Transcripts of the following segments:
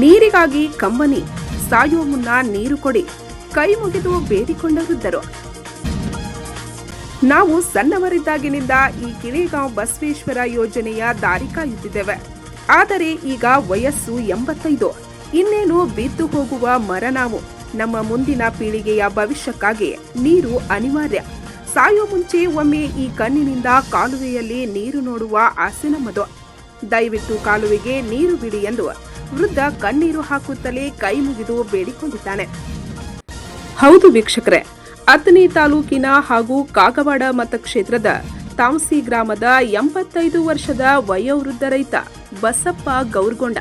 ನೀರಿಗಾಗಿ ಕಂಬನಿ, ಸಾಯುವ ಮುನ್ನ ನೀರು ಕೊಡಿ, ಕೈ ಮುಗಿದು ಬೇಡಿಕೊಂಡ ವೃದ್ಧರು. ನಾವು ಸಣ್ಣವರಿದ್ದಾಗಿನಿಂದ ಈ ಕಿಳಿಗಾಂವ್ ಬಸವೇಶ್ವರ ಯೋಜನೆಯ ದಾರಿ ಕಾಯುತ್ತಿದ್ದೇವೆ. ಆದರೆ ಈಗ ವಯಸ್ಸು 85. ಇನ್ನೇನು ಬಿದ್ದು ಹೋಗುವ ಮರ ನಾವು. ನಮ್ಮ ಮುಂದಿನ ಪೀಳಿಗೆಯ ಭವಿಷ್ಯಕ್ಕಾಗಿ ನೀರು ಅನಿವಾರ್ಯ. ಸಾಯುವ ಮುಂಚೆ ಒಮ್ಮೆ ಈ ಕಣ್ಣಿನಿಂದ ಕಾಲುವೆಯಲ್ಲಿ ನೀರು ನೋಡುವ ಆಸೆ ನಮ್ಮದು. ದಯವಿಟ್ಟು ಕಾಲುವೆಗೆ ನೀರು ಬಿಡಿ ಎಂದು ವೃದ್ಧ ಕಣ್ಣೀರು ಹಾಕುತ್ತಲೇ ಕೈ ಮುಗಿದು ಬೇಡಿಕೊಂಡಿದ್ದಾನೆ. ಹೌದು ವೀಕ್ಷಕರೇ, ಅಥಣಿ ತಾಲೂಕಿನ ಹಾಗೂ ಕಾಗವಾಡ ಮತಕ್ಷೇತ್ರದ ತಾಂಸಿ ಗ್ರಾಮದ 85 ವರ್ಷದ ವಯೋವೃದ್ಧ ರೈತ ಬಸಪ್ಪ ಗೌರ್ಗೊಂಡ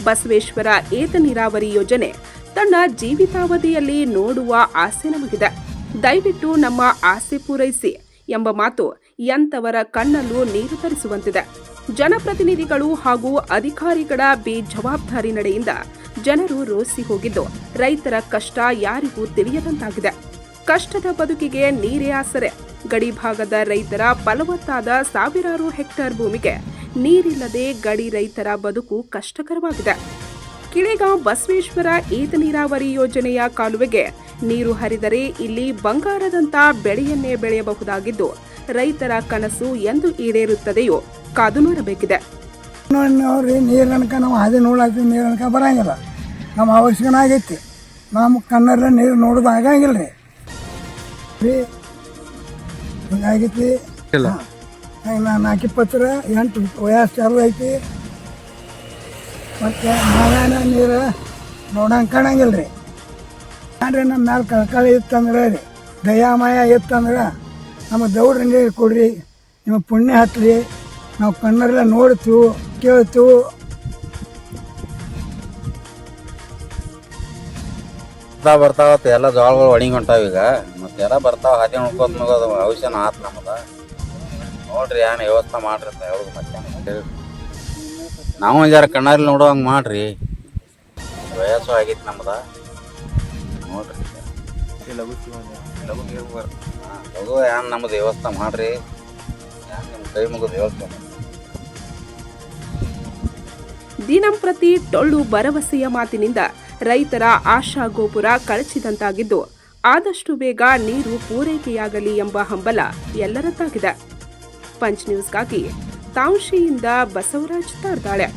ಬಸವೇಶ್ವರ ಏತ ನೀರಾವರಿ ಯೋಜನೆ ತನ್ನ ಜೀವಿತಾವಧಿಯಲ್ಲಿ ನೋಡುವ ಆಸೆ ನಮಗಿದೆ. ದಯವಿಟ್ಟು ನಮ್ಮ ಆಸೆ ಪೂರೈಸಿ ಎಂಬ ಮಾತು ಎಂಥವರ ಕಣ್ಣಲ್ಲೂ ನೀರು ತರಿಸುವಂತಿದೆ. ಜನಪ್ರತಿನಿಧಿಗಳು ಹಾಗೂ ಅಧಿಕಾರಿಗಳ ಬೇಜವಾಬ್ದಾರಿ ನಡೆಯಿಂದ ಜನರು ರೋಸಿ ಹೋಗಿದ್ದು ರೈತರ ಕಷ್ಟ ಯಾರಿಗೂ ತಿಳಿಯದಂತಾಗಿದೆ. ಕಷ್ಟದ ಬದುಕಿಗೆ ನೀರೇ ಆಸರೆ. ಗಡಿ ಭಾಗದ ರೈತರ ಫಲವತ್ತಾದ ಸಾವಿರಾರು ಹೆಕ್ಟೇರ್ ಭೂಮಿಗೆ ನೀರಿಲ್ಲದೆ ಗಡಿ ರೈತರ ಬದುಕು ಕಷ್ಟಕರವಾಗಿದೆ. ಕಿಳಿಗಾಂವ್ ಬಸವೇಶ್ವರ ಏತ ನೀರಾವರಿ ಯೋಜನೆಯ ಕಾಲುವೆಗೆ ನೀರು ಹರಿದರೆ ಇಲ್ಲಿ ಬಂಗಾರದಂತ ಬೆಳೆಯನ್ನೇ ಬೆಳೆಯಬಹುದಾಗಿದ್ದು ರೈತರ ಕನಸು ಎಂದು ಈಡೇರುತ್ತದೆಯೋ ಕಾದು ನೋಡಬೇಕಿದೆ. ನೀರನಕ ನಾವು ಹಾದಿ ನೋಡ್ಲಾಗ್ತೀವಿ, ನೀರನಕ ಬರಂಗಿಲ್ಲ. ನಮ್ಮ ಅವಶ್ಯಕನ ಆಗೈತಿ. ನಮ್ಮ ಕಣ್ಣಲ್ಲಿ ನೀರು ನೋಡೋದು ಆಗಂಗಿಲ್ಲ ರೀ. ಹಿಂಗಾಗೈತಿ. 4-20 ವಯಸ್ಸು ಚಾಲು ಐತಿ. ಮತ್ತು ನಾರಾಯಣ ನೀರು ನೋಡಂಗೆ ಕಾಣಂಗಿಲ್ಲ ರೀ. ಅಂದರೆ ನಮ್ಮ ಮ್ಯಾಲೆ ಕಳಕಳಿ ಇತ್ತಂದ್ರೆ ರೀ, ದಯಾಮಯ ಇತ್ತಂದ್ರೆ ನಮ್ಮ ದೌಡ್ರ ನೀರು ಕೊಡ್ರಿ, ನಿಮ್ಮ ಪುಣ್ಯ ಹತ್ತಲಿ, ನಾವು ಕಣ್ಣರೆಲ್ಲ ನೋಡ್ತೀವಿ, ಕೇಳ್ತೀವಿ. ಬರ್ತಾವತ್ತು ಎಲ್ಲ ಜೋಳಗಳು ಒಣಗಿ ಹೊಂಟಾವ. ಈಗ ಮತ್ತೆ ಎಲ್ಲ ಬರ್ತಾವ, ಹಾದಿ ನೋಡ್ಕೋತ ಮಗೋದು ಭವಿಷ್ಯನ ಆತು ನಮ್ಮದ. ನೋಡ್ರಿ ಏನು ವ್ಯವಸ್ಥೆ ಮಾಡ್ರಿ ಅಂತ ಹೇಳೋದು. ಮತ್ತೆ ನಾವು ಒಂದು ಜರ ಕಣ್ಣಲ್ಲಿ ನೋಡೋ ಹಂಗೆ ಮಾಡ್ರಿ. ವಯಸ್ಸು ಆಗೈತಿ ನಮ್ಮದ. ನೋಡ್ರಿ ಲಘು ಏನು ನಮ್ಮದು ವ್ಯವಸ್ಥೆ ಮಾಡ್ರಿ. ಏನು ನಿಮ್ಮ ಕೈ ಮುಗಿದು ವ್ಯವಸ್ಥೆ. ದಿನಂಪ್ರತಿ ಟೊಳ್ಳು ಭರವಸೆಯ ಮಾತಿನಿಂದ ರೈತರ ಆಶಾ ಗೋಪುರ ಕಳಚಿದಂತಾಗಿದ್ದು ಆದಷ್ಟು ಬೇಗ ನೀರು ಪೂರೈಕೆಯಾಗಲಿ ಎಂಬ ಹಂಬಲ ಎಲ್ಲರದ್ದಾಗಿದೆ. ಪಂಚ್ ನ್ಯೂಸ್ಗಾಗಿ ತಾಂಶಿಯಿಂದ ಬಸವರಾಜ್ ತಾರ್ದಾಳೆ.